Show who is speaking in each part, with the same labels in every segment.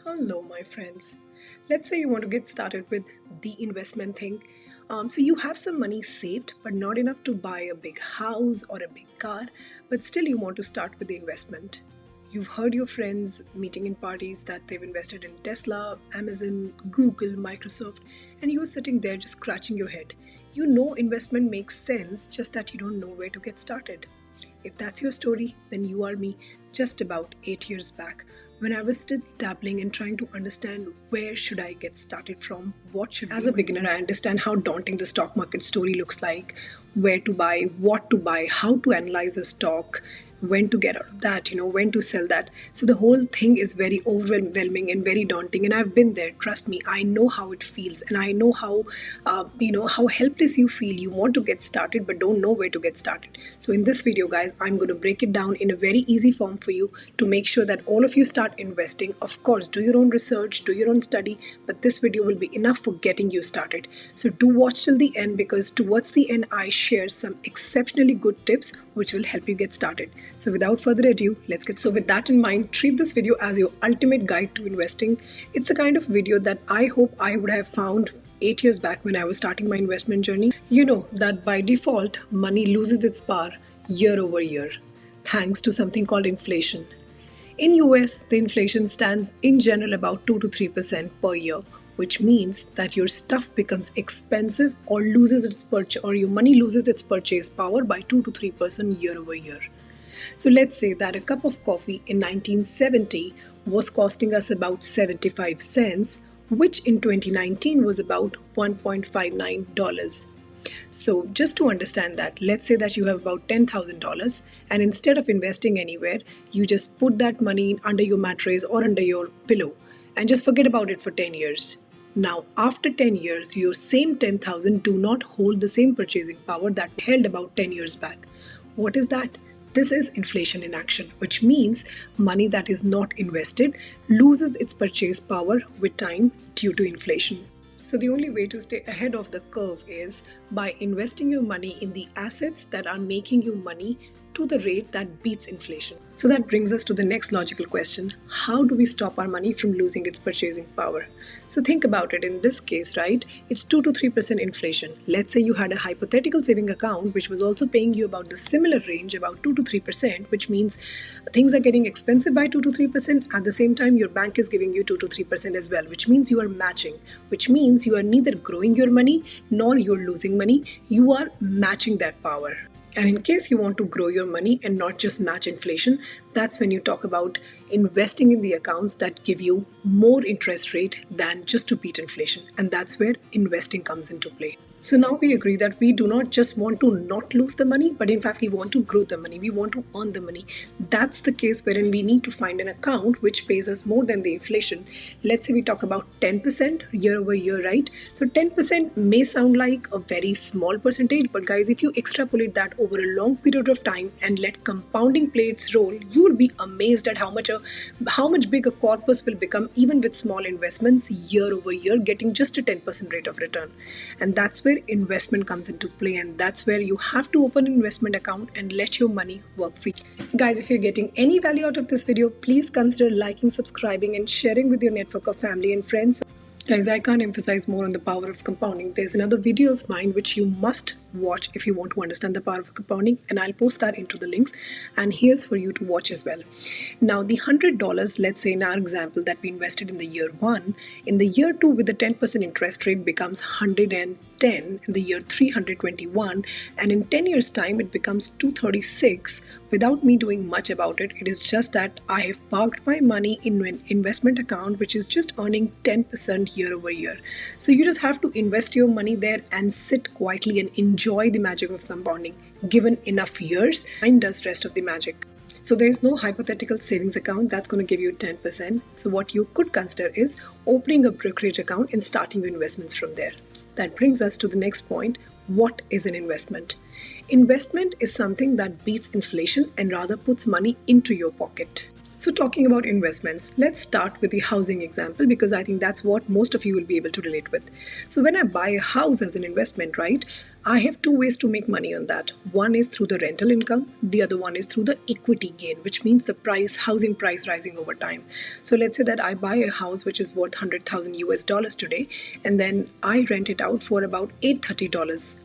Speaker 1: Hello, my friends. Let's say you want to get started with the investment thing. So you have some money saved, but not enough to buy a big house or a big car, but still you want to start with the investment. You've heard your friends meeting in parties that they've invested in Tesla, Amazon, Google, Microsoft, and you're sitting there just scratching your head. You know investment makes sense, just that you don't know where to get started. If that's your story, then you are me just about 8 years back when I was still dabbling and trying to understand where should I get started from, what should as a beginner I understand how daunting the stock market story looks like, where to buy, what to buy, how to analyze a stock, when to get out of that, when to sell that. So the whole thing is very overwhelming and very daunting. And I've been there. Trust me, I know how it feels, and I know how helpless you feel. You want to get started, but don't know where to get started. So in this video, guys, I'm going to break it down in a very easy form for you to make sure that all of you start investing. Of course, do your own research, do your own study, but this video will be enough for getting you started. So do watch till the end, because towards the end, I share some exceptionally good tips which will help you get started. So without further ado, let's get. So with that in mind, treat this video as your ultimate guide to investing. It's a kind of video that I hope I would have found 8 years back when I was starting my investment journey. You know that by default, money loses its power year over year, thanks to something called inflation. In US, the inflation stands in general about 2 to 3% per year, which means that your stuff becomes expensive or loses its or your money loses its purchase power by 2 to 3% year over year. So let's say that a cup of coffee in 1970 was costing us about 75 cents, which in 2019 was about $1.59. So just to understand that, let's say that you have about $10,000, and instead of investing anywhere, you just put that money under your mattress or under your pillow and just forget about it for 10 years. Now, after 10 years, your same 10,000 do not hold the same purchasing power that held about 10 years back. What is that? This is inflation in action, which means money that is not invested loses its purchase power with time due to inflation. So the only way to stay ahead of the curve is by investing your money in the assets that are making you money to the rate that beats inflation. So that brings us to the next logical question. How do we stop our money from losing its purchasing power? So think about it. In this case, right, it's 2 to 3% inflation. Let's say you had a hypothetical saving account which was also paying you about the similar range, about 2 to 3%, which means things are getting expensive by 2 to 3%. At the same time, your bank is giving you 2 to 3% as well, which means you are matching, which means you are neither growing your money nor you're losing money. You are matching that power. And in case you want to grow your money and not just match inflation, that's when you talk about investing in the accounts that give you more interest rate than just to beat inflation. And that's where investing comes into play. So now we agree that we do not just want to not lose the money, but in fact we want to grow the money. We want to earn the money. That's the case wherein we need to find an account which pays us more than the inflation. Let's say we talk about 10% year over year, right? So 10% may sound like a very small percentage, but guys, if you extrapolate that over a long period of time and let compounding play its role, you will be amazed at how much big a corpus will become even with small investments year over year, getting just a 10% rate of return. And that's where investment comes into play, and that's where you have to open an investment account and let your money work for you. Guys, if you're getting any value out of this video, please consider liking, subscribing, and sharing with your network of family and friends. Guys, I can't emphasize more on the power of compounding. There's another video of mine which you must watch if you want to understand the power of compounding, and I'll post that into the links, and here's for you to watch as well. Now the $100, let's say in our example that we invested in the year 1, in the year 2 with the 10% interest rate becomes 110, in the year 321, and in 10 years time it becomes 236 without me doing much about it. It is just that I have parked my money in an investment account which is just earning 10% year over year. So you just have to invest your money there and sit quietly and enjoy the magic of compounding. Given enough years, time does rest of the magic. So there is no hypothetical savings account that's going to give you 10%. So what you could consider is opening a brokerage account and starting your investments from there. That brings us to the next point. What is an investment? Investment is something that beats inflation and rather puts money into your pocket. So talking about investments, let's start with the housing example, because I think that's what most of you will be able to relate with. So when I buy a house as an investment, right, I have two ways to make money on that. One is through the rental income, the other one is through the equity gain, which means the housing price rising over time. So let's say that I buy a house which is worth 100,000 US dollars today, and then I rent it out for about $830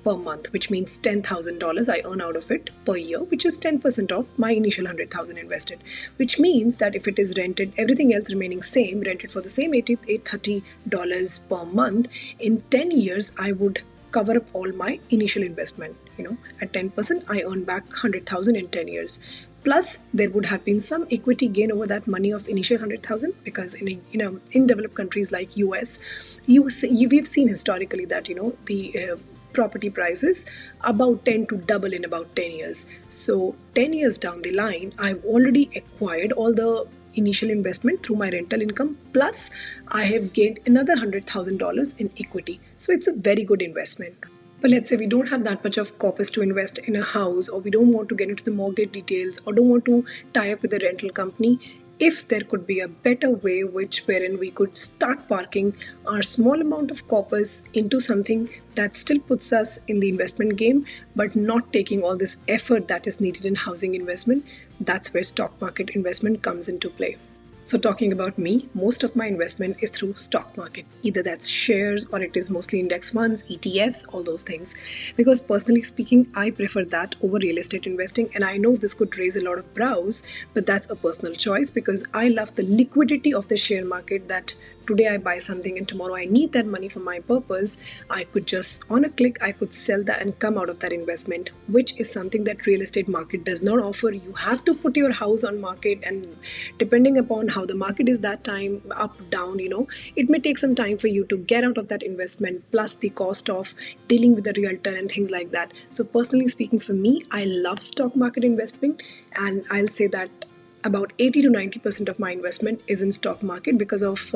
Speaker 1: per month, which means $10,000 I earn out of it per year, which is 10% of my initial 100,000 invested, which means that if it is rented, everything else remaining same, rented for the same $830 per month, in 10 years I would cover up all my initial investment. At 10% I earn back 100,000 in 10 years. Plus, there would have been some equity gain over that money of initial 100,000, because in developed countries like US, we've seen historically that the property prices about tend to double in about 10 years. So 10 years down the line, I've already acquired all the initial investment through my rental income, plus I have gained another $100,000 in equity. So it's a very good investment. But let's say we don't have that much of corpus to invest in a house, or we don't want to get into the mortgage details, or don't want to tie up with a rental company. If there could be a better way wherein we could start parking our small amount of corpus into something that still puts us in the investment game, but not taking all this effort that is needed in housing investment, that's where stock market investment comes into play. So talking about me, most of my investment is through stock market. Either that's shares or it is mostly index funds, ETFs, all those things. Because personally speaking, I prefer that over real estate investing. And I know this could raise a lot of brows, but that's a personal choice, because I love the liquidity of the share market, that today I buy something and tomorrow I need that money for my purpose. I could just, on a click, I could sell that and come out of that investment, which is something that real estate market does not offer. You have to put your house on market, and depending upon how the market is that time, up, down, it may take some time for you to get out of that investment, plus the cost of dealing with the realtor and things like that. So personally speaking, for me, I love stock market investing, and I'll say that about 80 to 90% of my investment is in stock market because of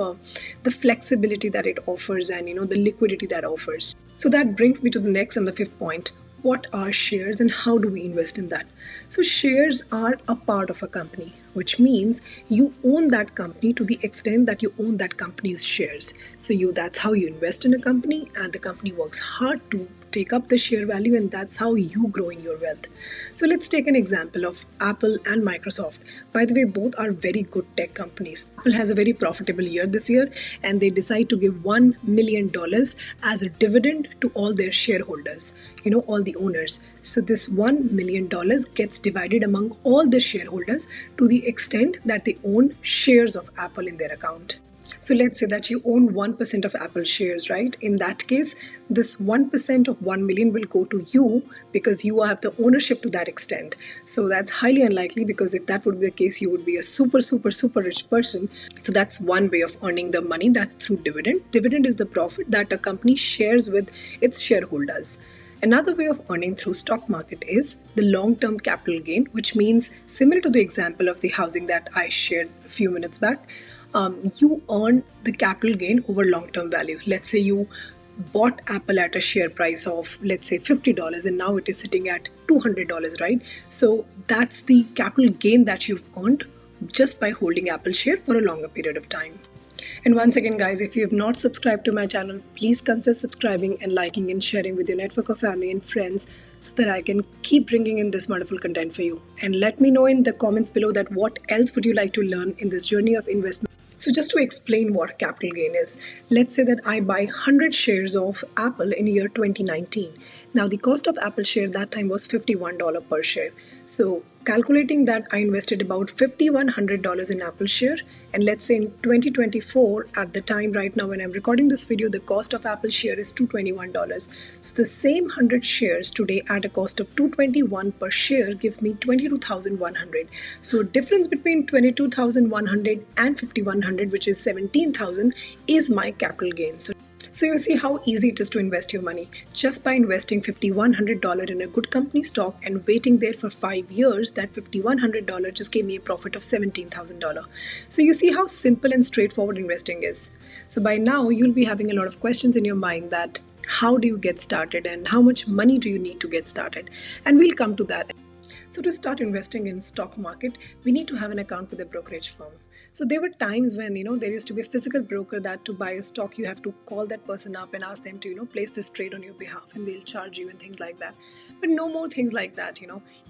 Speaker 1: the flexibility that it offers and the liquidity that offers. So that brings me to the next and the fifth point. What are shares and how do we invest in that? So shares are a part of a company, which means you own that company to the extent that you own that company's shares. So that's how you invest in a company, and the company works hard to take up the share value, and that's how you grow in your wealth. So let's take an example of Apple and Microsoft. By the way, both are very good tech companies. Apple has a very profitable year this year, and they decide to give $1 million as a dividend to all their shareholders, all the owners. So this $1 million gets divided among all the shareholders to the extent that they own shares of Apple in their account. So let's say that you own 1% of Apple shares, right? In that case, this 1% of 1 million will go to you because you have the ownership to that extent. So that's highly unlikely, because if that would be the case, you would be a super rich person. So that's one way of earning the money, that's through dividend. Dividend is the profit that a company shares with its shareholders. Another way of earning through stock market is the long-term capital gain, which means similar to the example of the housing that I shared a few minutes back. You earn the capital gain over long-term value. Let's say you bought Apple at a share price of, let's say, $50, and now it is sitting at $200, right? So that's the capital gain that you've earned just by holding Apple share for a longer period of time. And once again, guys, if you have not subscribed to my channel, please consider subscribing and liking and sharing with your network of family and friends, so that I can keep bringing in this wonderful content for you. And let me know in the comments below that what else would you like to learn in this journey of investment. So just to explain what capital gain is, let's say that I buy 100 shares of Apple in year 2019. Now the cost of Apple share that time was $51 per share. So calculating that, I invested about $5,100 in Apple share, and let's say in 2024, at the time right now when I'm recording this video, the cost of Apple share is $221. So the same 100 shares today at a cost of $221 per share gives me $22,100. So difference between $22,100 and $5,100, which is $17,000, is my capital gain. So you see how easy it is to invest your money. Just by investing $5,100 in a good company stock and waiting there for 5 years, that $5,100 just gave me a profit of $17,000. So you see how simple and straightforward investing is. So by now, you'll be having a lot of questions in your mind that how do you get started and how much money do you need to get started? And we'll come to that. So to start investing in stock market, we need to have an account with a brokerage firm. So there were times when, there used to be a physical broker that to buy a stock, you have to call that person up and ask them to, place this trade on your behalf, and they'll charge you and things like that. But no more things like that.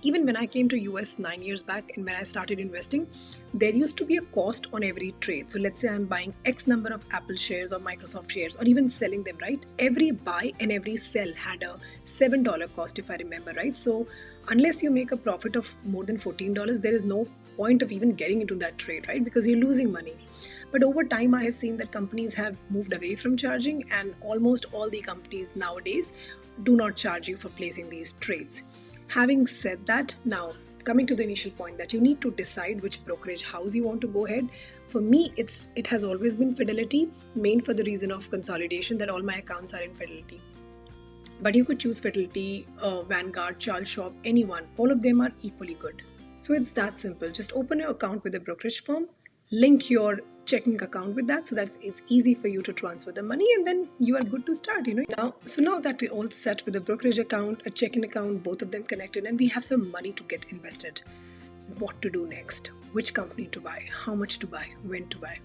Speaker 1: Even when I came to US 9 years back and when I started investing, there used to be a cost on every trade. So let's say I'm buying X number of Apple shares or Microsoft shares or even selling them, right? Every buy and every sell had a $7 cost, if I remember, right? So unless you make a profit of more than $14, there is no point of even getting into that trade, right? Because you're losing money. But over time, I have seen that companies have moved away from charging, and almost all the companies nowadays do not charge you for placing these trades. Having said that, now coming to the initial point that you need to decide which brokerage house you want to go ahead. For me, it has always been Fidelity, main for the reason of consolidation, that all my accounts are in Fidelity. But you could choose Fidelity, Vanguard, Charles Schwab, anyone. All of them are equally good. So it's that simple. Just open your account with a brokerage firm, link your checking account with that so that it's easy for you to transfer the money, and then you are good to start. Now that we're all set with a brokerage account, a checking account, both of them connected, and we have some money to get invested, what to do next? Which company to buy? How much to buy? When to buy?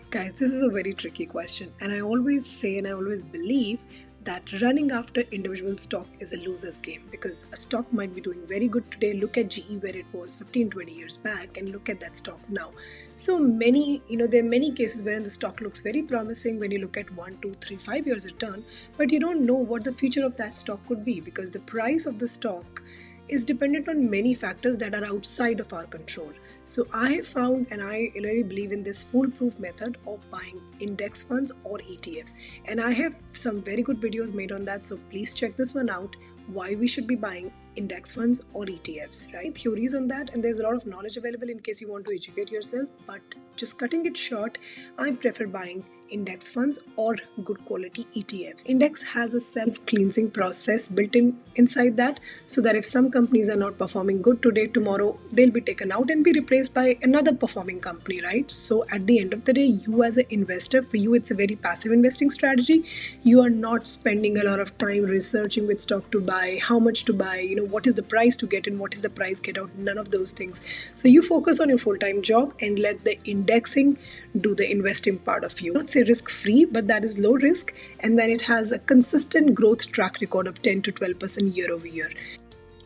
Speaker 1: Guys, this is a very tricky question, and I always say and I always believe that running after individual stock is a loser's game, because a stock might be doing very good today. Look at GE where it was 15-20 years back, and look at that stock now. So many, there are many cases where the stock looks very promising when you look at 1, 2, 3, 5 years return, but you don't know what the future of that stock could be, because the price of the stock is dependent on many factors that are outside of our control. So I have found, and I really believe in this foolproof method of buying index funds or ETFs. And I have some very good videos made on that, so please check this one out, why we should be buying index funds or ETFs, right? Theories on that, and there's a lot of knowledge available in case you want to educate yourself. But just cutting it short, I prefer buying index funds or good quality ETFs. Index has a self-cleansing process built inside that, so that if some companies are not performing good today, tomorrow they'll be taken out and be replaced by another performing company, right? So at the end of the day, you as an investor, for you it's a very passive investing strategy. You are not spending a lot of time researching which stock to buy, how much to buy, what is the price to get in, what is the price get out, none of those things. So you focus on your full-time job and let the indexing do the investing part of you. Not say risk-free, but that is low risk, and then it has a consistent growth track record of 10 to 12% year over year.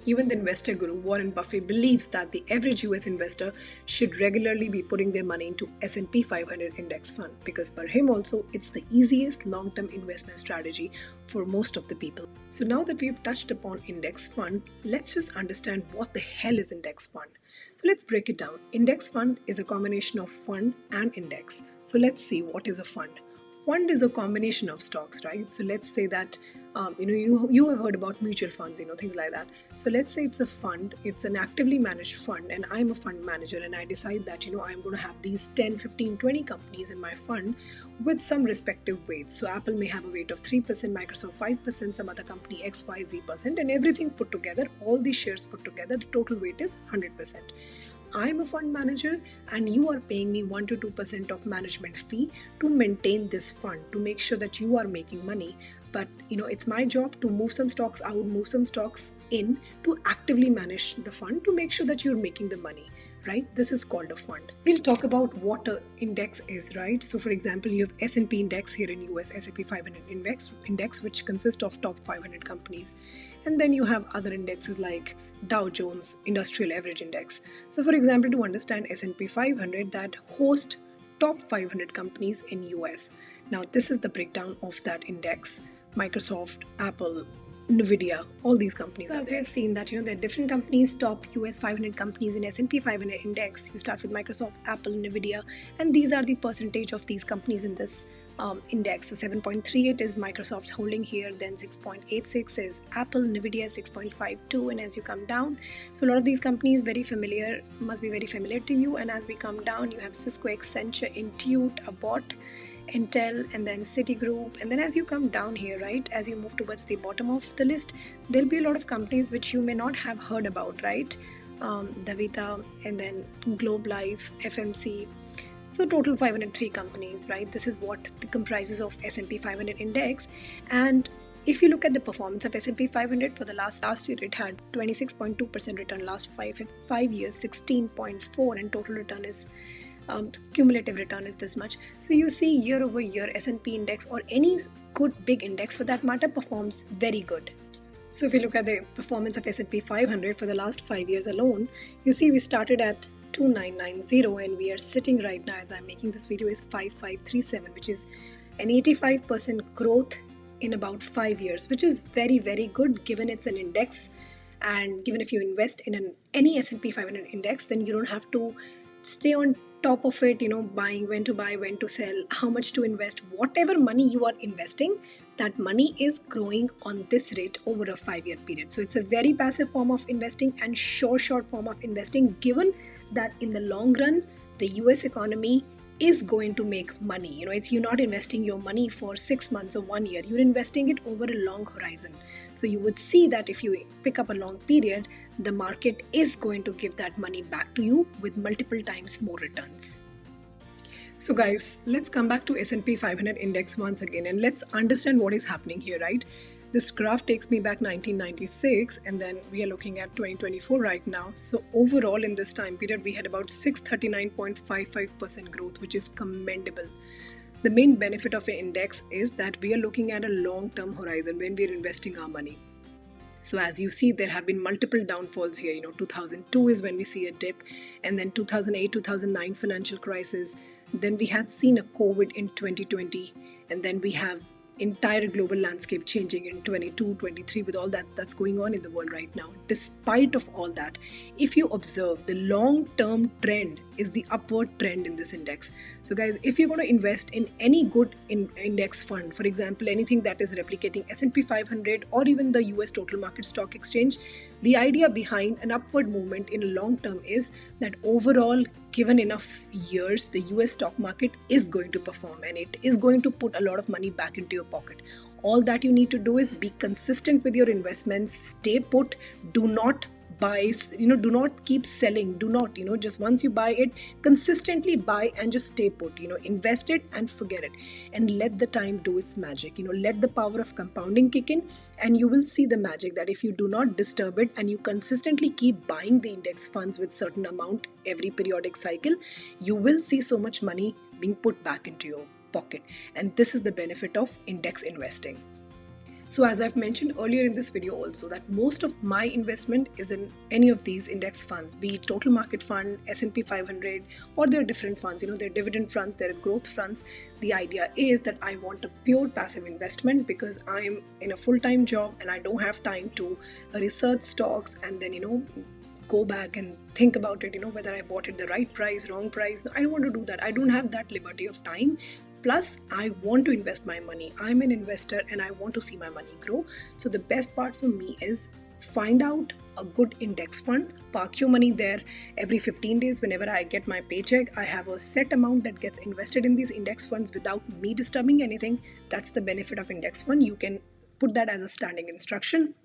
Speaker 1: Even the investor guru Warren Buffett believes that the average US investor should regularly be putting their money into S&P 500 index fund, because for him also it's the easiest long-term investment strategy for most of the people. So now that we've touched upon index fund, let's just understand what the hell is index fund. So let's break it down. Index fund is a combination of fund and index. So let's see, what is a fund. Fund is a combination of stocks, right? So let's say that you have heard about mutual funds, things like that. So let's say it's a fund, it's an actively managed fund, and I'm a fund manager, and I decide that I'm going to have these 10, 15, 20 companies in my fund with some respective weights. So Apple may have a weight of 3%, Microsoft 5%, some other company XYZ%, and everything put together, all these shares put together, the total weight is 100%. I'm a fund manager, and you are paying me 1 to 2% of management fee to maintain this fund, to make sure that you are making money. But it's my job to move some stocks out, move some stocks in, to actively manage the fund to make sure that you're making the money, right? This is called a fund. We'll talk about what an index is, right? So for example, you have S&P index here in US, S&P 500 index, which consists of top 500 companies. And then you have other indexes like Dow Jones Industrial Average Index. So for example, to understand S&P 500, that host top 500 companies in US. Now this is the breakdown of that index. Microsoft, Apple, Nvidia, all these companies. So as we have seen that there are different companies, top US 500 companies in S&P 500 index. You start with Microsoft, Apple, Nvidia, and these are the percentage of these companies in this index. So 7.38 is Microsoft's holding here, then 6.86 is Apple, Nvidia 6.52, and as you come down, so a lot of these companies must be very familiar to you. And as we come down, you have Cisco, Accenture, Intuit, Abbott, Intel, and then Citigroup. And then as you come down here, right, as you move towards the bottom of the list, there'll be a lot of companies which you may not have heard about, right? Davita, and then Globe Life, FMC. So total 503 companies, right? This is what comprises of S&P 500 index. And if you look at the performance of S&P 500 for the last year, it had 26.2% return. Last five years, 16.4%, and total return is cumulative return is this much. So you see year over year S&P index or any good big index for that matter performs very good. So if you look at the performance of S&P 500 for the last 5 years alone, you see we started at 2990 and we are sitting right now as I'm making this video is 5537, which is an 85% growth in about 5 years, which is very, very good given it's an index. And given if you invest in any S&P 500 index, then you don't have to stay on top of it, buying, when to buy, when to sell, how much to invest. Whatever money you are investing, that money is growing on this rate over a 5-year period. So it's a very passive form of investing and short form of investing, given that in the long run, the US economy is going to make money. You're not investing your money for 6 months or 1 year, you're investing it over a long horizon. So you would see that if you pick up a long period, the market is going to give that money back to you with multiple times more returns. So guys, let's come back to S&P 500 index once again and let's understand what is happening here, right? This graph takes me back 1996 and then we are looking at 2024 right now. So overall in this time period, we had about 639.55% growth, which is commendable. The main benefit of an index is that we are looking at a long-term horizon when we are investing our money. So as you see, there have been multiple downfalls here. 2002 is when we see a dip, and then 2008, 2009 financial crisis. Then we had seen a COVID in 2020, and then we have entire global landscape changing in 22, 23 with all that's going on in the world right now. Despite of all that, if you observe, the long-term trend is the upward trend in this index. So guys, if you're going to invest in any good index fund, for example, anything that is replicating S&P 500 or even the US total market stock exchange, the idea behind an upward movement in long term is that overall, given enough years, the US stock market is going to perform and it is going to put a lot of money back into your pocket. All that you need to do is be consistent with your investments, stay put, do not buy, do not keep selling, do not, just once you buy it, consistently buy and just stay put, invest it and forget it and let the time do its magic, let the power of compounding kick in and you will see the magic that if you do not disturb it and you consistently keep buying the index funds with certain amount every periodic cycle, you will see so much money being put back into your pocket. And this is the benefit of index investing. So as I've mentioned earlier in this video also, that most of my investment is in any of these index funds, be it total market fund, S&P 500, or there are different funds, there are dividend funds, there are growth funds. The idea is that I want a pure passive investment because I'm in a full-time job and I don't have time to research stocks and then, go back and think about it, whether I bought it the right price, wrong price. No, I don't want to do that. I don't have that liberty of time. Plus, I want to invest my money. I'm an investor and I want to see my money grow. So the best part for me is find out a good index fund, park your money there every 15 days. Whenever I get my paycheck, I have a set amount that gets invested in these index funds without me disturbing anything. That's the benefit of index fund. You can put that as a standing instruction.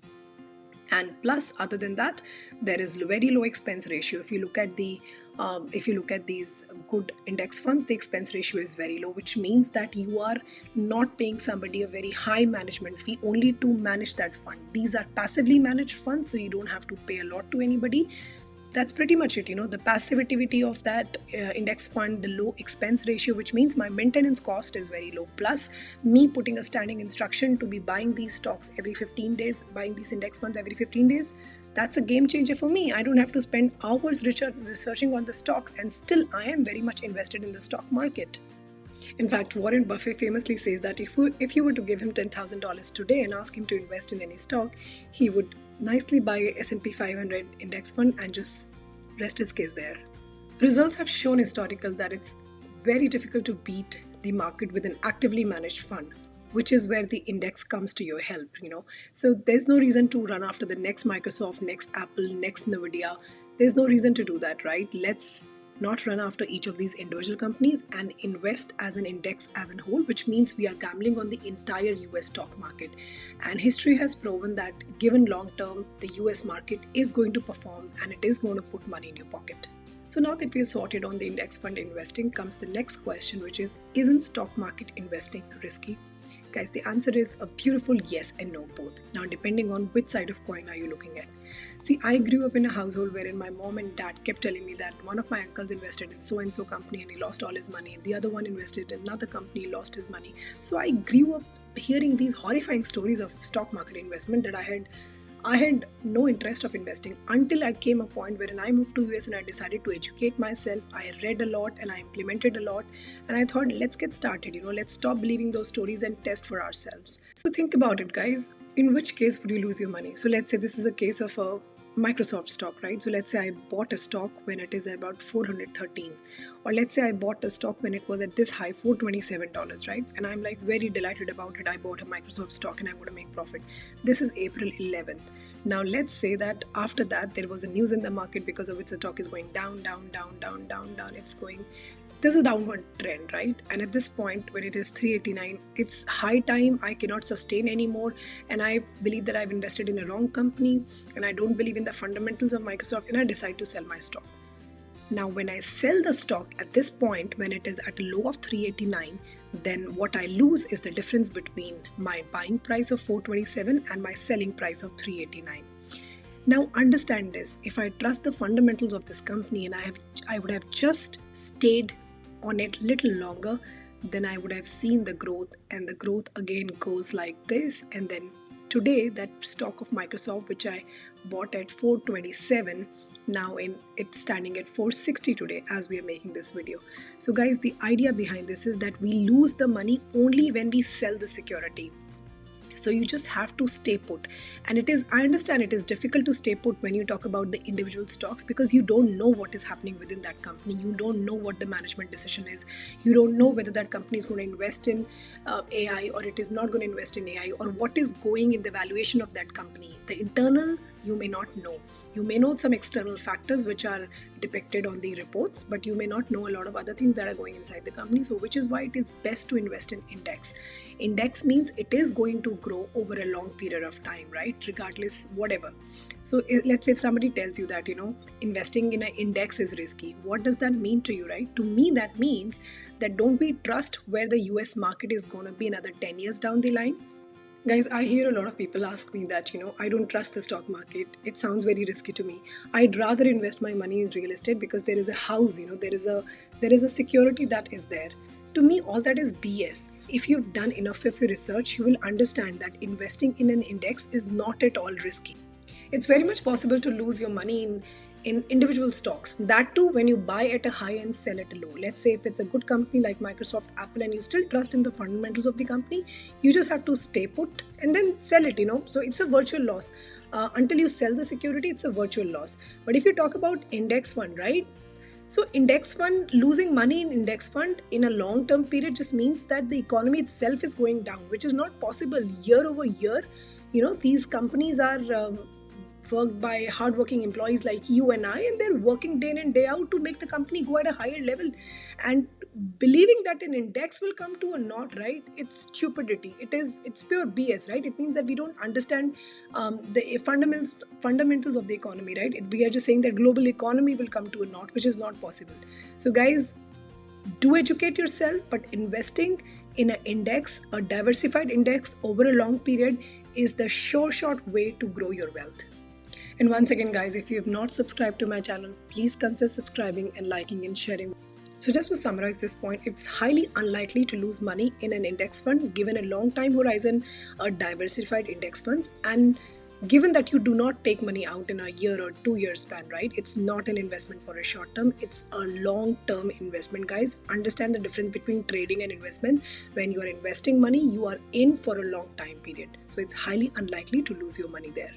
Speaker 1: And plus, other than that, there is very low expense ratio. If you look at these good index funds, the expense ratio is very low, which means that you are not paying somebody a very high management fee only to manage that fund. These are passively managed funds, so you don't have to pay a lot to anybody. That's pretty much it, the passivity of that index fund, the low expense ratio, which means my maintenance cost is very low. Plus, me putting a standing instruction to be buying these stocks every 15 days, buying these index funds every 15 days, that's a game changer for me. I don't have to spend hours researching on the stocks and still I am very much invested in the stock market. In fact, Warren Buffett famously says that if you were to give him $10,000 today and ask him to invest in any stock, he would nicely buy a S&P 500 index fund and just rest his case there. Results have shown historical that it's very difficult to beat the market with an actively managed fund, which is where the index comes to your help, So there's no reason to run after the next Microsoft, next Apple, next Nvidia. There's no reason to do that, right? Let's not run after each of these individual companies and invest as an index as a whole, which means we are gambling on the entire US stock market. And history has proven that given long term, the US market is going to perform and it is going to put money in your pocket. So now that we're sorted on the index fund investing, comes the next question, which is, isn't stock market investing risky? Guys, the answer is a beautiful yes and no both. Now, depending on which side of coin are you looking at. See, I grew up in a household wherein my mom and dad kept telling me that one of my uncles invested in so and so company and he lost all his money, and the other one invested in another company, lost his money. So I grew up hearing these horrifying stories of stock market investment that I had no interest of investing until I came a point wherein I moved to US and I decided to educate myself. I read a lot and I implemented a lot, and I thought, let's get started. Let's stop believing those stories and test for ourselves. So think about it, guys. In which case would you lose your money? So let's say this is a case of a Microsoft stock, right? So let's say I bought a stock when it is about 413, or let's say I bought a stock when it was at this high, $427, right? And I'm like very delighted about it. I bought a Microsoft stock and I'm going to make profit. This is April 11th. Now let's say that after that there was a news in the market because of which the stock is going down, down, down, down, down, down. There's a downward trend, right? And at this point, when it is 389, it's high time. I cannot sustain anymore. And I believe that I've invested in a wrong company and I don't believe in the fundamentals of Microsoft, and I decide to sell my stock. Now, when I sell the stock at this point, when it is at a low of 389, then what I lose is the difference between my buying price of 427 and my selling price of 389. Now understand this, if I trust the fundamentals of this company and I would have just stayed on it little longer, then I would have seen the growth, and the growth again goes like this. And then today that stock of Microsoft, which I bought at 427, now it's standing at 460 today as we are making this video. So guys, the idea behind this is that we lose the money only when we sell the security. So you just have to stay put. And I understand it is difficult to stay put when you talk about the individual stocks, because you don't know what is happening within that company. You don't know what the management decision is. You don't know whether that company is going to invest in AI or it is not going to invest in AI, or what is going in the valuation of that company. The internal, you may not know. You may know some external factors which are depicted on the reports, but you may not know a lot of other things that are going inside the company. So which is why it is best to invest in index. Index means it is going to grow over a long period of time, right? Regardless, whatever. So let's say if somebody tells you that, investing in an index is risky, what does that mean to you, right? To me, that means that don't we trust where the US market is going to be another 10 years down the line? Guys, I hear a lot of people ask me that, I don't trust the stock market. It sounds very risky to me. I'd rather invest my money in real estate because there is a house, there is a security that is there. To me, all that is BS. If you've done enough of your research, you will understand that investing in an index is not at all risky. It's very much possible to lose your money in individual stocks. That too, when you buy at a high and sell at a low. Let's say if it's a good company like Microsoft, Apple, and you still trust in the fundamentals of the company, you just have to stay put and then sell it, So it's a virtual loss. Until you sell the security, it's a virtual loss. But if you talk about index fund, right? So index fund, losing money in index fund in a long-term period just means that the economy itself is going down, which is not possible year over year. These companies are worked by hardworking employees like you and I, and they're working day in and day out to make the company go at a higher level. And believing that an index will come to a naught, right? It's stupidity. It's pure BS, right? It means that we don't understand the fundamentals of the economy, right? We are just saying that global economy will come to a naught, which is not possible. So guys, do educate yourself, but investing in an index, a diversified index over a long period, is the short way to grow your wealth. And once again, guys, if you have not subscribed to my channel, please consider subscribing and liking and sharing. So just to summarize this point, it's highly unlikely to lose money in an index fund given a long time horizon, a diversified index funds, and given that you do not take money out in a year or 2 year span, right? It's not an investment for a short term, it's a long term investment, guys. Understand the difference between trading and investment. When you are investing money, you are in for a long time period. So it's highly unlikely to lose your money there.